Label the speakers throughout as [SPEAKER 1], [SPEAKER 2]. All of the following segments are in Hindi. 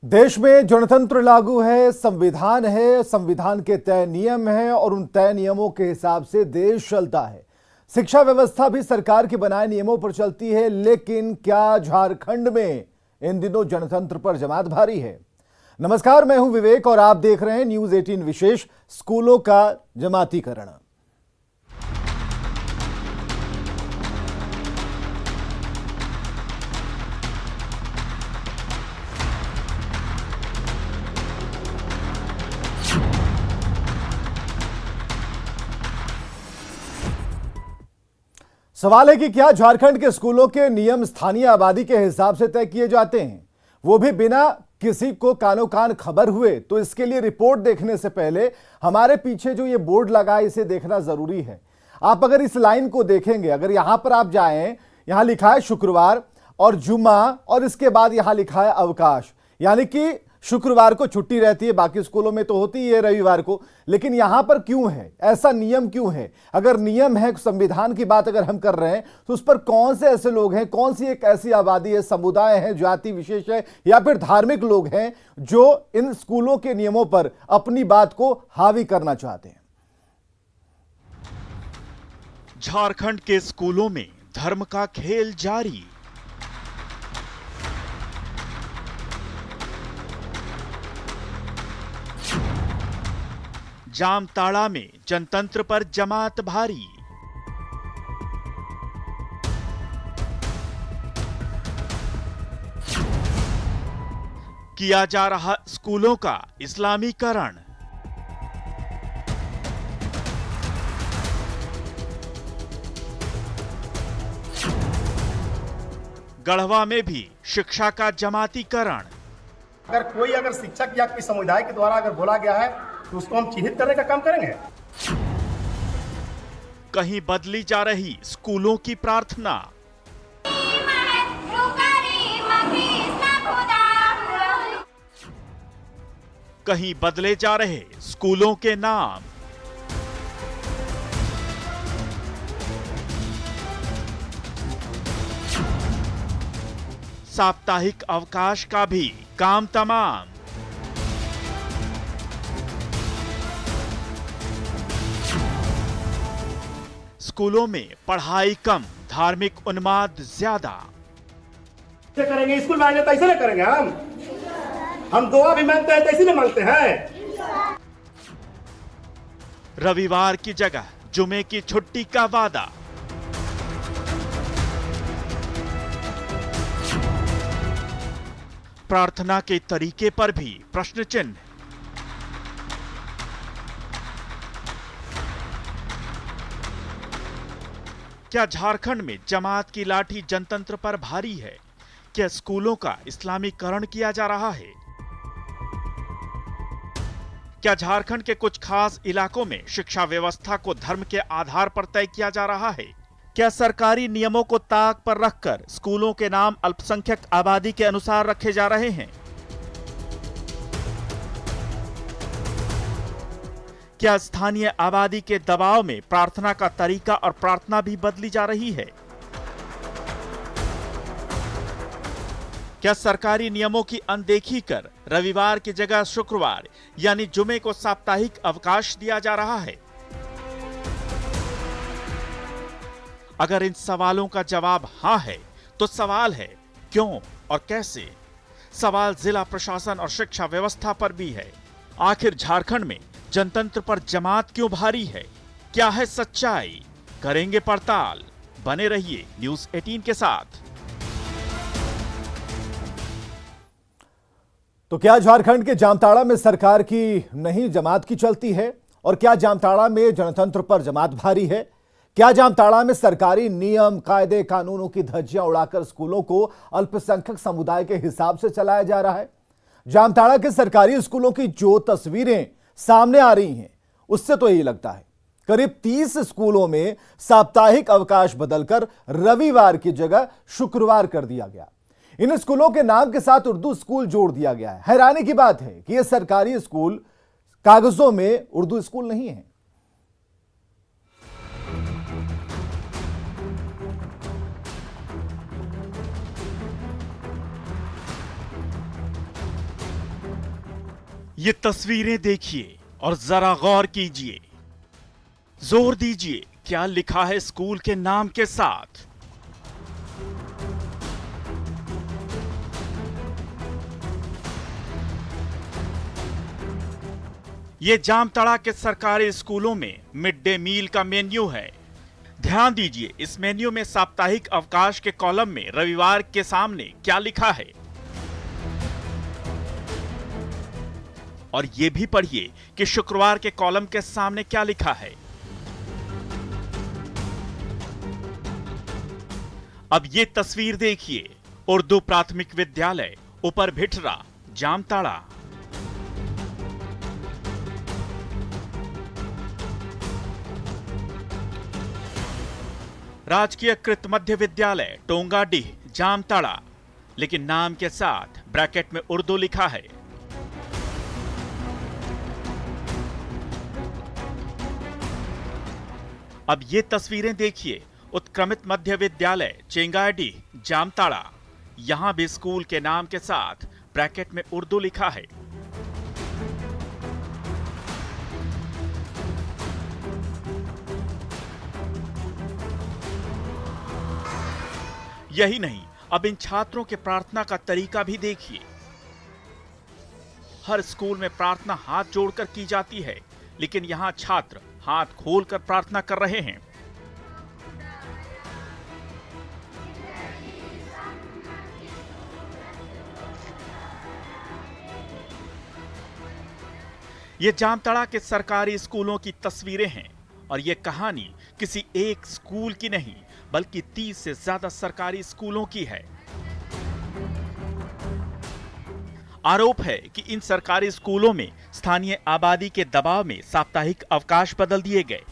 [SPEAKER 1] देश में गणतंत्र लागू है, संविधान है, संविधान के तय नियम हैं और उन तय नियमों के हिसाब से देश चलता है। शिक्षा व्यवस्था भी सरकार के बनाए नियमों पर चलती है, लेकिन क्या झारखंड में इन दिनों गणतंत्र पर जमात भारी है? नमस्कार, मैं हूं विवेक और आप देख रहे हैं न्यूज 18 विशेष स्कूलों का जमातीकरण। सवाल है कि क्या झारखंड के स्कूलों के नियम स्थानीय आबादी के हिसाब से तय किए जाते हैं, वो भी बिना किसी को कानो कान खबर हुए? तो इसके लिए रिपोर्ट देखने से पहले हमारे पीछे जो ये बोर्ड लगा है इसे देखना जरूरी है। आप अगर इस लाइन को देखेंगे, अगर यहां पर आप जाएं, यहां लिखा है शुक्रवार और जुम्मा और इसके बाद यहां लिखा है अवकाश, यानी कि शुक्रवार को छुट्टी रहती है, बाकी स्कूलों में तो होती है रविवार को, लेकिन यहां पर क्यों है? ऐसा नियम क्यों है? अगर नियम है, संविधान की बात अगर हम कर रहे हैं, तो उस पर कौन से ऐसे लोग हैं, कौन सी एक ऐसी आबादी है, समुदाय है, जाति विशेष है या फिर धार्मिक लोग हैं जो इन स्कूलों के नियमों पर अपनी बात को हावी करना चाहते हैं?
[SPEAKER 2] झारखंड के स्कूलों में धर्म का खेल जारी। जामताड़ा में जनतंत्र पर जमात भारी। किया जा रहा स्कूलों का इस्लामीकरण। गढ़वा में भी शिक्षा का जमातीकरण।
[SPEAKER 3] अगर शिक्षक या किसी समुदाय के द्वारा अगर बोला गया है तो उसको हम चिन्हित करने का काम करेंगे।
[SPEAKER 2] कहीं बदली जा रही स्कूलों की प्रार्थना। कहीं बदले जा रहे स्कूलों के नाम। साप्ताहिक अवकाश का भी काम तमाम। स्कूलों में पढ़ाई कम, धार्मिक उन्माद ज्यादा।
[SPEAKER 3] करेंगे स्कूल में आएंगे तो ऐसे नहीं करेंगे। हम दुआ भी मांगते हैं तो ऐसे नहीं मांगते हैं।
[SPEAKER 2] रविवार की जगह जुमे की छुट्टी का वादा। प्रार्थना के तरीके पर भी प्रश्न चिन्ह। क्या झारखंड में जमात की लाठी जनतंत्र पर भारी है? क्या स्कूलों का इस्लामीकरण किया जा रहा है? क्या झारखंड के कुछ खास इलाकों में शिक्षा व्यवस्था को धर्म के आधार पर तय किया जा रहा है? क्या सरकारी नियमों को ताक पर रखकर स्कूलों के नाम अल्पसंख्यक आबादी के अनुसार रखे जा रहे हैं? क्या स्थानीय आबादी के दबाव में प्रार्थना का तरीका और प्रार्थना भी बदली जा रही है? क्या सरकारी नियमों की अनदेखी कर रविवार की जगह शुक्रवार यानी जुमे को साप्ताहिक अवकाश दिया जा रहा है? अगर इन सवालों का जवाब हां है, तो सवाल है क्यों और कैसे? सवाल जिला प्रशासन और शिक्षा व्यवस्था पर भी है। आखिर झारखंड में जनतंत्र पर जमात क्यों भारी है? क्या है सच्चाई? करेंगे पड़ताल। बने रहिए न्यूज 18 के साथ।
[SPEAKER 1] तो क्या झारखंड के जामताड़ा में सरकार की नहीं जमात की चलती है? और क्या जामताड़ा में जनतंत्र पर जमात भारी है? क्या जामताड़ा में सरकारी नियम, कायदे, कानूनों की धज्जियां उड़ाकर स्कूलों को अल्पसंख्यक समुदाय के हिसाब से चलाया जा रहा है? जामताड़ा के सरकारी स्कूलों की जो तस्वीरें सामने आ रही हैं, उससे तो यही लगता है करीब 30 स्कूलों में साप्ताहिक अवकाश बदलकर रविवार की जगह शुक्रवार कर दिया गया। इन स्कूलों के नाम के साथ उर्दू स्कूल जोड़ दिया गया है। हैरानी की बात है कि यह सरकारी स्कूल कागजों में उर्दू स्कूल नहीं है।
[SPEAKER 2] ये तस्वीरें देखिए और जरा गौर कीजिए, जोर दीजिए क्या लिखा है स्कूल के नाम के साथ। ये जामताड़ा के सरकारी स्कूलों में मिड डे मील का मेन्यू है। ध्यान दीजिए, इस मेन्यू में साप्ताहिक अवकाश के कॉलम में रविवार के सामने क्या लिखा है, और यह भी पढ़िए कि शुक्रवार के कॉलम के सामने क्या लिखा है। अब ये तस्वीर देखिए, उर्दू प्राथमिक विद्यालय ऊपर भिठरा, जामताड़ा। राजकीय कृत मध्य विद्यालय टोंगाडीह, जामताड़ा, लेकिन नाम के साथ ब्रैकेट में उर्दू लिखा है। अब ये तस्वीरें देखिए, उत्क्रमित मध्य विद्यालय चेंगाडीह, जामताड़ा। यहां भी स्कूल के नाम के साथ ब्रैकेट में उर्दू लिखा है। यही नहीं, अब इन छात्रों के प्रार्थना का तरीका भी देखिए। हर स्कूल में प्रार्थना हाथ जोड़कर की जाती है, लेकिन यहां छात्र हाथ खोलकर प्रार्थना कर रहे हैं। ये जामताड़ा के सरकारी स्कूलों की तस्वीरें हैं, और ये कहानी किसी एक स्कूल की नहीं बल्कि 30 से ज्यादा सरकारी स्कूलों की है। आरोप है कि इन सरकारी स्कूलों में स्थानीय आबादी के दबाव में साप्ताहिक अवकाश बदल दिए गए।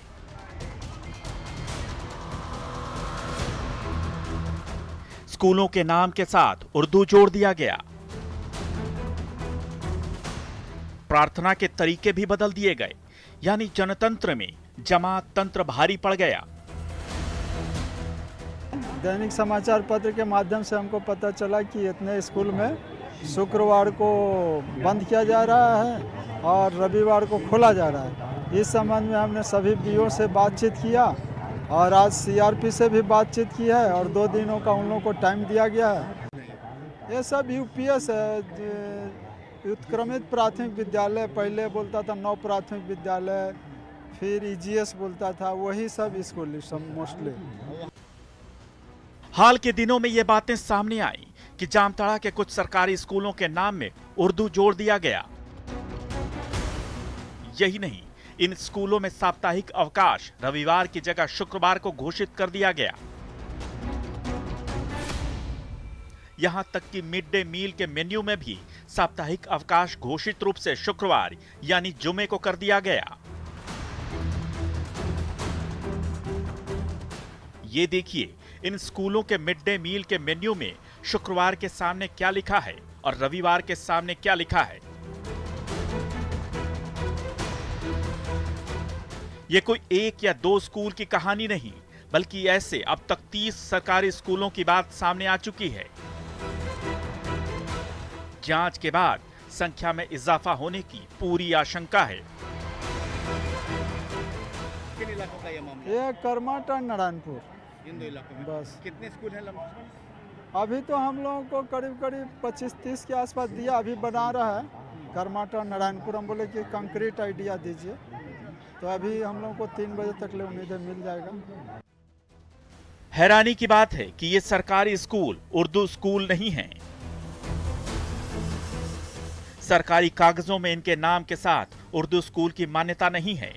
[SPEAKER 2] स्कूलों के नाम के साथ उर्दू जोड़ दिया गया। प्रार्थना के तरीके भी बदल दिए गए, यानी जनतंत्र में जमात तंत्र भारी पड़ गया।
[SPEAKER 4] दैनिक समाचार पत्र के माध्यम से हमको पता चला कि इतने स्कूल में शुक्रवार को बंद किया जा रहा है और रविवार को खोला जा रहा है। इस संबंध में हमने सभी बीओ से बातचीत किया और आज सीआरपी से भी बातचीत की है और 2 दिनों का उन लोगों को टाइम दिया गया है। ये सब यूपीएस है, उत्क्रमित प्राथमिक विद्यालय पहले बोलता था, 9 प्राथमिक विद्यालय, फिर ईजीएस बोलता था, वही सब स्कूल मोस्टली।
[SPEAKER 2] हाल के दिनों में ये बातें सामने आई कि जामताड़ा के कुछ सरकारी स्कूलों के नाम में उर्दू जोड़ दिया गया। यही नहीं, इन स्कूलों में साप्ताहिक अवकाश रविवार की जगह शुक्रवार को घोषित कर दिया गया। यहां तक कि मिड डे मील के मेन्यू में भी साप्ताहिक अवकाश घोषित रूप से शुक्रवार यानी जुमे को कर दिया गया। ये देखिए, इन स्कूलों के मिड डे मील के मेन्यू में शुक्रवार के सामने क्या लिखा है और रविवार के सामने क्या लिखा है। यह कोई 1 या 2 स्कूल की कहानी नहीं, बल्कि ऐसे अब तक 30 सरकारी स्कूलों की बात सामने आ चुकी है। जांच के बाद संख्या में इजाफा होने की पूरी आशंका है।
[SPEAKER 5] किन इलाकों का ये मामला?
[SPEAKER 4] ये करमाटा नारायणपुर,
[SPEAKER 5] इन 2 इलाकों में
[SPEAKER 4] बस।
[SPEAKER 5] कितने स्कूल हैं लमसम?
[SPEAKER 4] अभी तो हम लोगों को करीब 25-30 के आसपास दिया, अभी बना रहा है करमाटा नारायणपुर। हम बोले कि कंक्रीट आइडिया दीजिए, तो अभी हम लोगों को 3 बजे तक ले उम्मीद है मिल जाएगा।
[SPEAKER 2] हैरानी की बात है कि ये सरकारी स्कूल उर्दू स्कूल नहीं हैं। सरकारी कागजों में इनके नाम के साथ उर्दू स्कूल की मान्यता नहीं है।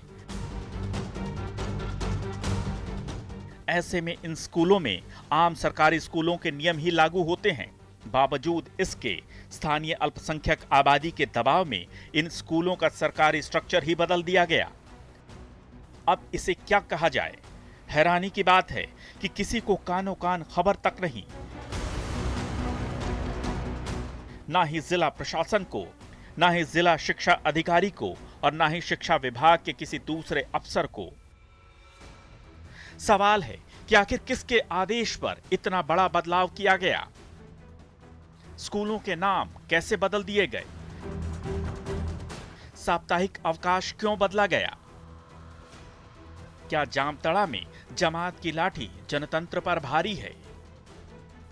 [SPEAKER 2] ऐसे में इन स्कूलों में आम सरकारी स्कूलों के नियम ही लागू होते हैं। बावजूद इसके स्थानीय अल्पसंख्यक आबादी के दबाव में इन स्कूलों का सरकारी स्ट्रक्चर ही बदल दिया गया। अब इसे क्या कहा जाए? हैरानी की बात है कि किसी को कानो कान खबर तक नहीं। ना ही जिला प्रशासन को, ना ही जिला शिक्षा अधिकारी को और ना ही शिक्षा विभाग के किसी दूसरे अफसर को। सवाल है कि आखिर किसके आदेश पर इतना बड़ा बदलाव किया गया? स्कूलों के नाम कैसे बदल दिए गए? साप्ताहिक अवकाश क्यों बदला गया? क्या जामताड़ा में जमात की लाठी जनतंत्र पर भारी है?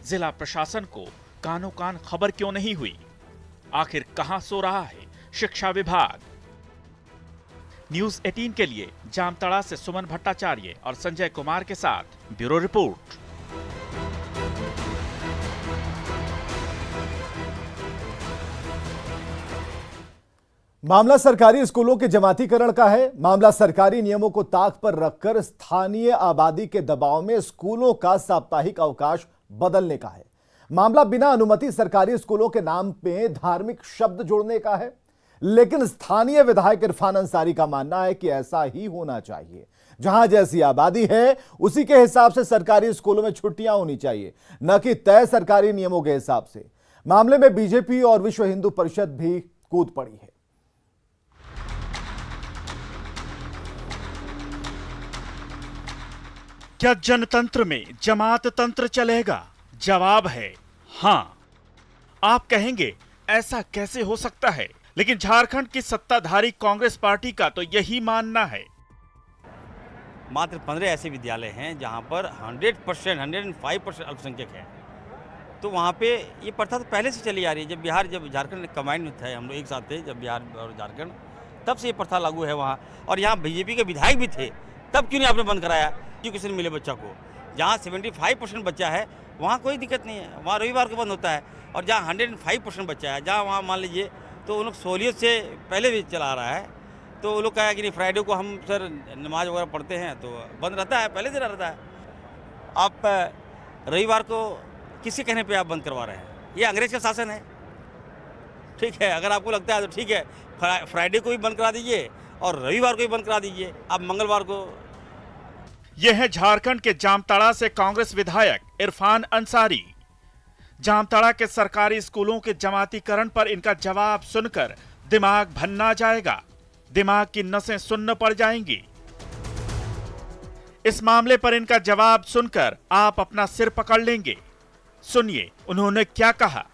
[SPEAKER 2] जिला प्रशासन को कानो कान खबर क्यों नहीं हुई? आखिर कहां सो रहा है शिक्षा विभाग? न्यूज़ 18 के लिए जामताड़ा से सुमन भट्टाचार्य और संजय कुमार के साथ ब्यूरो रिपोर्ट।
[SPEAKER 1] मामला सरकारी स्कूलों के जमातीकरण का है। मामला सरकारी नियमों को ताक पर रखकर स्थानीय आबादी के दबाव में स्कूलों का साप्ताहिक अवकाश बदलने का है। मामला बिना अनुमति सरकारी स्कूलों के नाम पे धार्मिक शब्द जोड़ने का है। लेकिन स्थानीय विधायक इरफान अंसारी का मानना है कि ऐसा ही होना चाहिए। जहां जैसी आबादी है उसी के हिसाब से सरकारी स्कूलों में छुट्टियां होनी चाहिए, न कि तय सरकारी नियमों के हिसाब से। मामले में बीजेपी और विश्व हिंदू परिषद भी कूद पड़ी है।
[SPEAKER 2] क्या जनतंत्र में जमात तंत्र चलेगा? जवाब है हां। आप कहेंगे ऐसा कैसे हो सकता है, लेकिन झारखंड की सत्ताधारी कांग्रेस पार्टी का तो यही मानना है।
[SPEAKER 6] मात्र 15 ऐसे विद्यालय हैं जहां पर 100%, 105% अल्पसंख्यक हैं। तो वहां पे ये प्रथा तो पहले से चली आ रही है। जब झारखंड कंबाइंड में थे, हम लोग एक साथ थे जब बिहार और झारखंड, तब से ये प्रथा लागू है वहाँ। और यहाँ बीजेपी के विधायक भी थे, तब क्यों नहीं आपने बंद कराया? एजुकेशन मिले बच्चा को। जहाँ 75% बच्चा है वहाँ कोई दिक्कत नहीं है, वहाँ रविवार को बंद होता है। और जहाँ 105% बच्चा है, जहाँ वहाँ मान लीजिए तो उन लोग सहूलियत से पहले भी चला रहा है, तो वो लोग कहा कि नहीं फ्राइडे को हम सर नमाज वगैरह पढ़ते हैं तो बंद रहता है, पहले से रहता है। आप रविवार को किसी कहने पे आप बंद करवा रहे हैं? ये अंग्रेज का शासन है। ठीक है, अगर आपको लगता है तो ठीक है, फ्राइडे को भी बंद करा दीजिए और रविवार को भी बंद करा दीजिए, आप मंगलवार को।
[SPEAKER 2] यह है झारखंड के जामताड़ा से कांग्रेस विधायक इरफान अंसारी। जामताड़ा के सरकारी स्कूलों के जमातीकरण पर इनका जवाब सुनकर दिमाग भन्ना जाएगा, दिमाग की नसें सुन्न पड़ जाएंगी। इस मामले पर इनका जवाब सुनकर आप अपना सिर पकड़ लेंगे। सुनिए उन्होंने क्या कहा।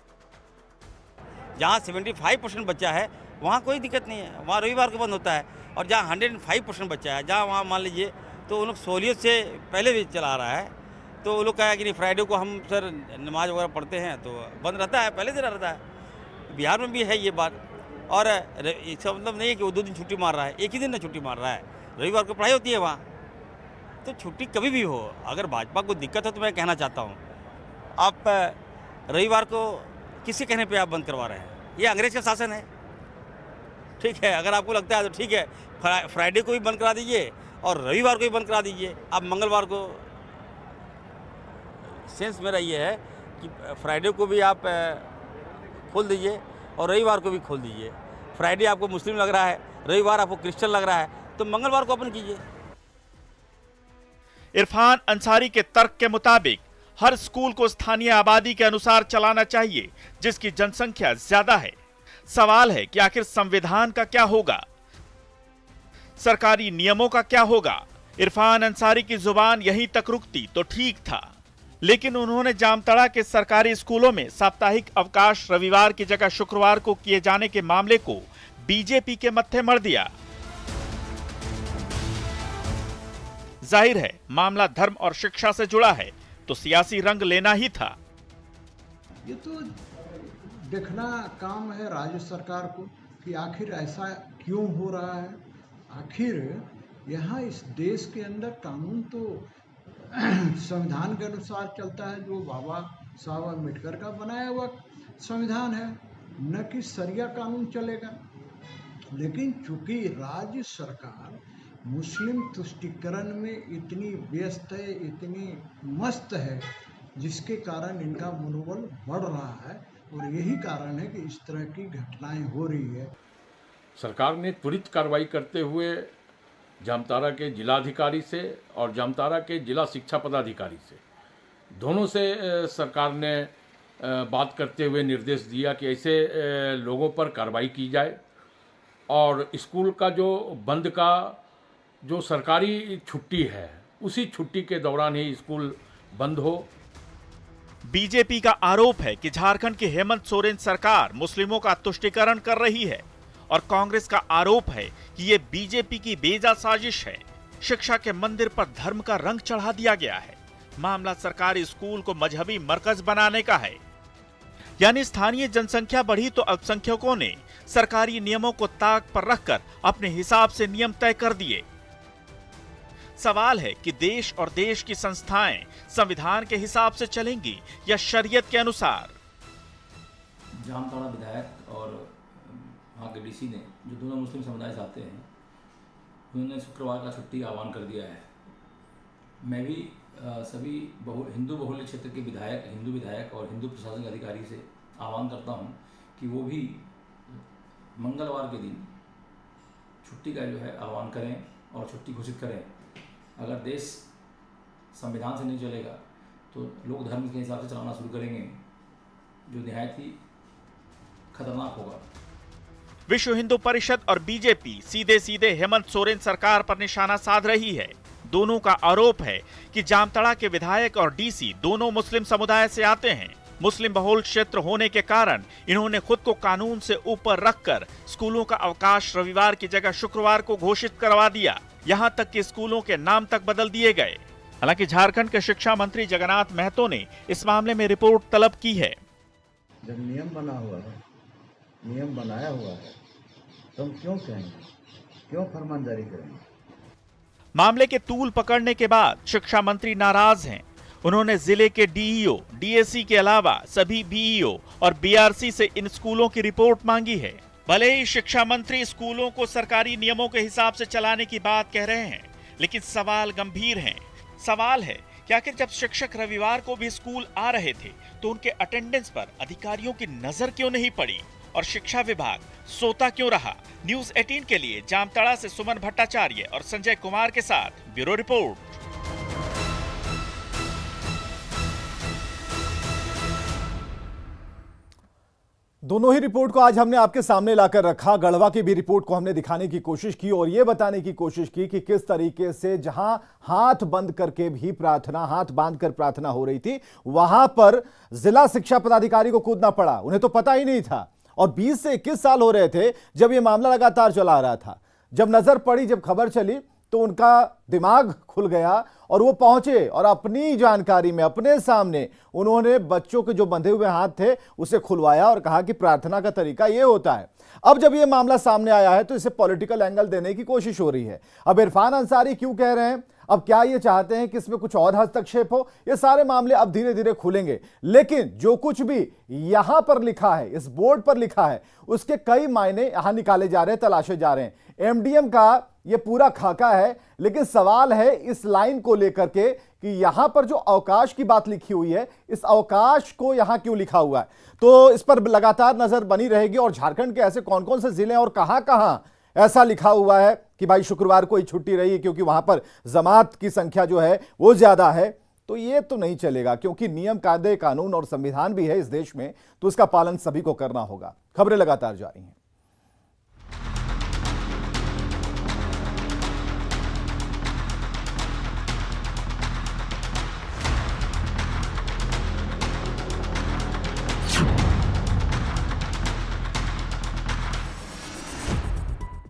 [SPEAKER 6] जहाँ 75% बच्चा है वहाँ कोई दिक्कत नहीं है, वहाँ रविवार को बंद होता है। और जहाँ 105% बच्चा है, जहाँ वहाँ मान लीजिए तो उन लोग सहूलियत से पहले भी चला रहा है, तो वो लोग कहा कि नहीं फ्राइडे को हम सर नमाज वगैरह पढ़ते हैं तो बंद रहता है, पहले से रहता है। बिहार में भी है ये बात। और इसका मतलब नहीं है कि वो 2 दिन छुट्टी मार रहा है, एक ही दिन ना छुट्टी मार रहा है। रविवार को पढ़ाई होती है वहाँ, तो छुट्टी कभी भी हो। अगर भाजपा को दिक्कत है तो मैं कहना चाहता हूँ, आप रविवार को किसी कहने पे आप बंद करवा रहे हैं? ये अंग्रेज का शासन है। ठीक है, अगर आपको लगता है तो ठीक है, फ्राइडे को भी बंद करा दीजिए और रविवार को भी बंद करा दीजिए, आप मंगलवार को। सेंस मेरा ये है कि फ्राइडे को भी आप खोल दीजिए और रविवार को भी खोल दीजिए। फ्राइडे आपको मुस्लिम लग रहा है, रविवार आपको क्रिश्चियन लग रहा है, तो मंगलवार को ओपन कीजिए।
[SPEAKER 2] इरफान अंसारी के तर्क के मुताबिक हर स्कूल को स्थानीय आबादी के अनुसार चलाना चाहिए, जिसकी जनसंख्या ज्यादा है। सवाल है कि आखिर संविधान का क्या होगा, सरकारी नियमों का क्या होगा। इरफान अंसारी की जुबान यहीं तक रुकती तो ठीक था, लेकिन उन्होंने जामताड़ा के सरकारी स्कूलों में साप्ताहिक अवकाश रविवार की जगह शुक्रवार को किए जाने के मामले को बीजेपी के मत्थे मढ़ दिया। जाहिर है मामला धर्म और शिक्षा से जुड़ा है, तो सियासी रंग लेना ही था।
[SPEAKER 7] ये तो देखना काम है राज्य सरकार को कि आखिर ऐसा क्यों हो रहा है। आखिर यहाँ इस देश के अंदर कानून तो संविधान के अनुसार चलता है, जो बाबा साहब अम्बेडकर का बनाया हुआ संविधान है, न कि शरिया कानून चलेगा। लेकिन चूंकि राज्य सरकार मुस्लिम तुष्टीकरण में इतनी व्यस्त है, इतनी मस्त है, जिसके कारण इनका मनोबल बढ़ रहा है और यही कारण है कि इस तरह की घटनाएं हो रही है।
[SPEAKER 8] सरकार ने त्वरित कार्रवाई करते हुए जामताड़ा के जिलाधिकारी से और जामताड़ा के जिला शिक्षा पदाधिकारी से, दोनों से सरकार ने बात करते हुए निर्देश दिया कि ऐसे लोगों पर कार्रवाई की जाए और स्कूल का जो बंद का जो सरकारी छुट्टी है उसी छुट्टी के दौरान ही स्कूल बंद हो।
[SPEAKER 2] बीजेपी का आरोप है कि झारखंड की हेमंत सोरेन सरकार मुस्लिमों का तुष्टीकरण कर रही है और कांग्रेस का आरोप है कि ये बीजेपी की बेजा साजिश है। शिक्षा के मंदिर पर धर्म का रंग चढ़ा दिया गया है। मामला सरकारी स्कूल को मजहबी मरकज बनाने का है। यानी स्थानीय जनसंख्या बढ़ी तो अल्पसंख्यकों ने सरकारी नियमों को ताक पर रखकर अपने हिसाब से नियम तय कर दिए। सवाल है कि देश और देश की संस्थाएं संविधान के हिसाब से चलेंगी या शरीयत के अनुसार।
[SPEAKER 9] जामताड़ा विधायक और वहाँ के डीसी ने, जो दोनों मुस्लिम समुदाय से आते हैं, उन्होंने शुक्रवार का छुट्टी आह्वान कर दिया है। मैं भी सभी हिंदू बहुल्य क्षेत्र के विधायक, हिंदू विधायक और हिंदू प्रशासनिक अधिकारी से आह्वान करता हूँ कि वो भी मंगलवार के दिन छुट्टी का जो है आह्वान करें और छुट्टी घोषित करें। अगर देश संविधान से नहीं चलेगा तो लोग धर्म के हिसाब से चलाना शुरू करेंगे, जो निहायत ही खतरनाक होगा।
[SPEAKER 2] विश्व हिंदू परिषद और बीजेपी सीधे सीधे हेमंत सोरेन सरकार पर निशाना साध रही है। दोनों का आरोप है कि जामताड़ा के विधायक और डीसी दोनों मुस्लिम समुदाय से आते हैं। मुस्लिम बहुल क्षेत्र होने के कारण इन्होंने खुद को कानून से ऊपर रखकर स्कूलों का अवकाश रविवार की जगह शुक्रवार को घोषित करवा दिया। यहां तक कि स्कूलों के नाम तक बदल दिए गए। हालांकि झारखंड के शिक्षा मंत्री जगन्नाथ महतो ने इस मामले में रिपोर्ट तलब की है।
[SPEAKER 7] जब नियम बना हुआ है, नियम बनाया हुआ है, तो हम क्यों कहेंगे, क्यों फरमान जारी करेंगे?
[SPEAKER 2] मामले के तूल पकड़ने के बाद शिक्षा मंत्री नाराज हैं। उन्होंने जिले के डीईओ, डीएससी के अलावा सभी बीईओ और बीआरसी से इन स्कूलों की रिपोर्ट मांगी है। भले ही शिक्षा मंत्री स्कूलों को सरकारी नियमों के हिसाब से चलाने की बात कह रहे हैं, लेकिन सवाल गंभीर हैं। सवाल है कि आखिर जब शिक्षक रविवार को भी स्कूल आ रहे थे तो उनके अटेंडेंस पर अधिकारियों की नजर क्यों नहीं पड़ी और शिक्षा विभाग सोता क्यों रहा? न्यूज़ 18 के लिए जामताड़ा से सुमन भट्टाचार्य और संजय कुमार के साथ ब्यूरो रिपोर्ट।
[SPEAKER 1] दोनों ही रिपोर्ट को आज हमने आपके सामने लाकर रखा। गढ़वा की भी रिपोर्ट को हमने दिखाने की कोशिश की और यह बताने की कोशिश की कि किस तरीके से जहां हाथ बंद करके भी प्रार्थना, हाथ बांधकर प्रार्थना हो रही थी, वहां पर जिला शिक्षा पदाधिकारी को कूदना पड़ा। उन्हें तो पता ही नहीं था और 20 से 21 साल हो रहे थे जब यह मामला लगातार चला आ रहा था। जब नजर पड़ी, जब खबर चली तो उनका दिमाग खुल गया और वो पहुंचे और अपनी जानकारी में अपने सामने उन्होंने बच्चों के जो बंधे हुए हाथ थे उसे खुलवाया और कहा कि प्रार्थना का तरीका ये होता है। अब जब ये मामला सामने आया है तो इसे पॉलिटिकल एंगल देने की कोशिश हो रही है। अब इरफान अंसारी क्यों कह रहे हैं, अब क्या ये चाहते हैं कि इसमें कुछ और हस्तक्षेप हो, ये सारे मामले अब धीरे धीरे खुलेंगे। लेकिन जो कुछ भी यहां पर लिखा है, इस बोर्ड पर लिखा है, उसके कई मायने यहां निकाले जा रहे हैं, तलाशे जा रहे हैं। एमडीएम का ये पूरा खाका है, लेकिन सवाल है इस लाइन को लेकर के कि यहां पर जो अवकाश की बात लिखी हुई है, इस अवकाश को यहां क्यों लिखा हुआ है। तो इस पर लगातार नजर बनी रहेगी और झारखंड के ऐसे कौन कौन से जिले और कहां ऐसा लिखा हुआ है कि भाई शुक्रवार को ही छुट्टी रही क्योंकि वहां पर जमात की संख्या जो है वो ज्यादा है, तो ये तो नहीं चलेगा। क्योंकि नियम, कायदे, कानून और संविधान भी है इस देश में, तो इसका पालन सभी को करना होगा। खबरें लगातार जारी हैं।